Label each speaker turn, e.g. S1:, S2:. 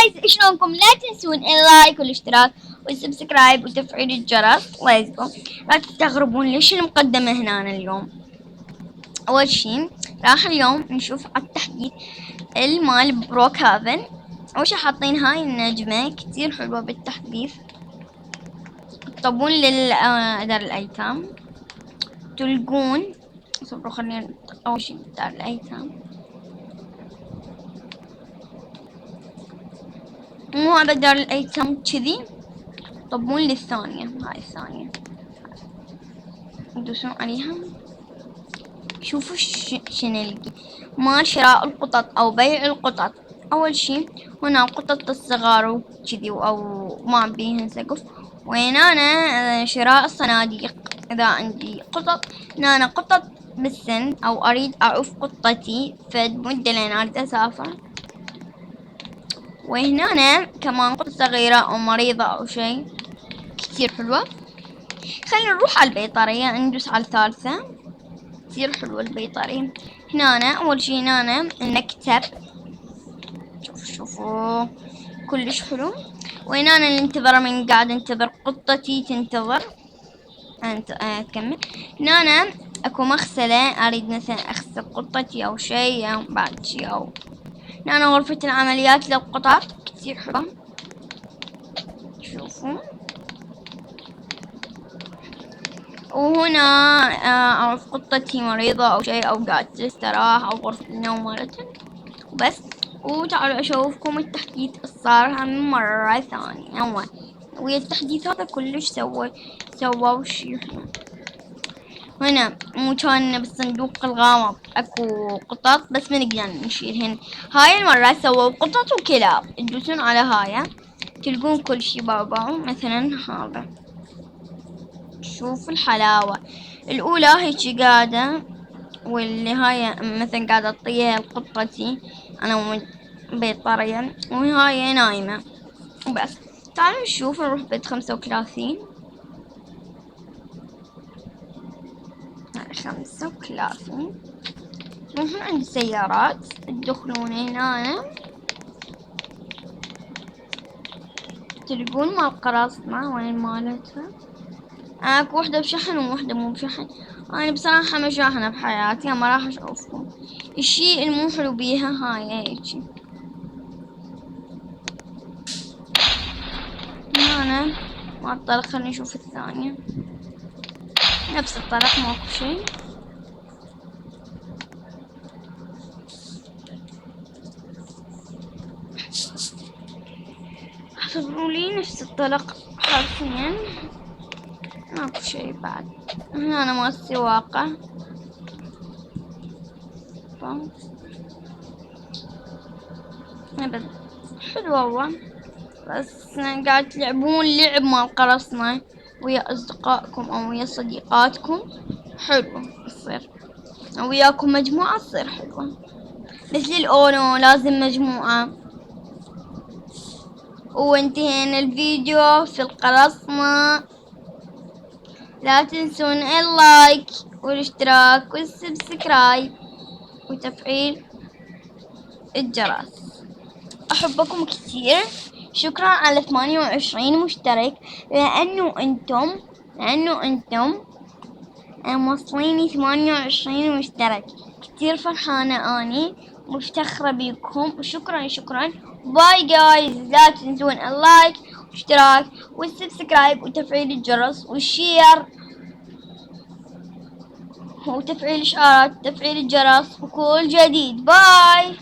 S1: جايز شلونكم؟ لا تنسون اللايك والاشتراك والسبسكرايب وتفعيل الجرس. لا تستغربون ليش المقدمة هنا اليوم. اول شي راح اليوم نشوف على التحديث المال بروك هافن. اول شي حاطين هاي النجمة كتير حلوة بالتحديث. طبون لدار الايتام تلقون. صبروا خلينا اول شي دار الايتام، مو على دار الايتام كذي. طبون للثانية، هاي الثانية تدوسون عليها. شوفوا شنلقي مال شراء القطط او بيع القطط. اول شي هنا قطط الصغار وكذي او ما بيهن سقف. وين انا شراء الصناديق اذا عندي قطط. هنا أنا قطط بالسن او اريد اعوف قطتي فد مدة لين اريد اسافر. وهنا أنا كمان قطة صغيرة او مريضة او شي كتير حلوة. خلينا نروح على البيطرية ندوس على الثالثة. كتير حلوة البيطري. هنا أول شي هنا نكتب. شوفوا كلش حلو. وهنا اللي انتظر من قاعد انتظر قطتي تنتظر انت اكمل. هنا اكو مغسلة اريد مثلا اغسل قطتي او شي او بعد شي او هنا غرفة العمليات للقطط كتير حلوة. شوفوا وهنا اعرف قطتي مريضة او شي او قاعدة تستراح او غرفة النوم مالتها وبس. وتعالوا اشوفكم التحديث الصار مرة ثانية. ويا التحديث هذا كلش سووا شي حلو. هنا مو كان بالصندوق الغامض اكو قطط بس ما نقدر نشيلهن. هاي المرة سووا قطط وكلاب. تدوسون على هاي تلقون كل شي بابا. مثلا هذا شوف الحلاوة. الاولى هيجي قاعدة واللي هاي مثلا قاعدة اعطيها لقطتي انا بيطريا وهاي نايمة وبس. تعالوا نشوف نروح بيت 35. 35 نروح عند السيارات تدخلون هنا تلقون مال قراصنة. وين مالتها؟ اكو وحدة بشحن ووحدة مو بشحن. انا بصراحة ما شاحنة بحياتي ما راح اشوفكم. الشي المو حلو بيها هاي هيجي هنا ما الطريق. خلينا نشوف الثانية نفس الطريق ماكو شي. اعتبروا لي نفس الطريق حرفيا ماكو شي بعد. هنا انا مال السواقة ابد حلو والله. بس قاعد تلعبون لعب مال قرصنة ويا اصدقائكم او ويا صديقاتكم حلو يصير. وياكم مجموعة تصير حلوة. مثل الاونو لازم مجموعة. وانتهينا الفيديو في القرصنة. لا تنسون اللايك والاشتراك والسبسكرايب وتفعيل الجرس. احبكم كثير. شكرا على 28 مشترك لانه انتم موصليني 28 مشترك. كثير فرحانة اني مفتخرة بيكم وشكرا. باي جايز. لا تنسون اللايك والاشتراك والسبسكرايب وتفعيل الجرس والشير وتفعيل الاشعارات وتفعيل الجرس وكل جديد. باي.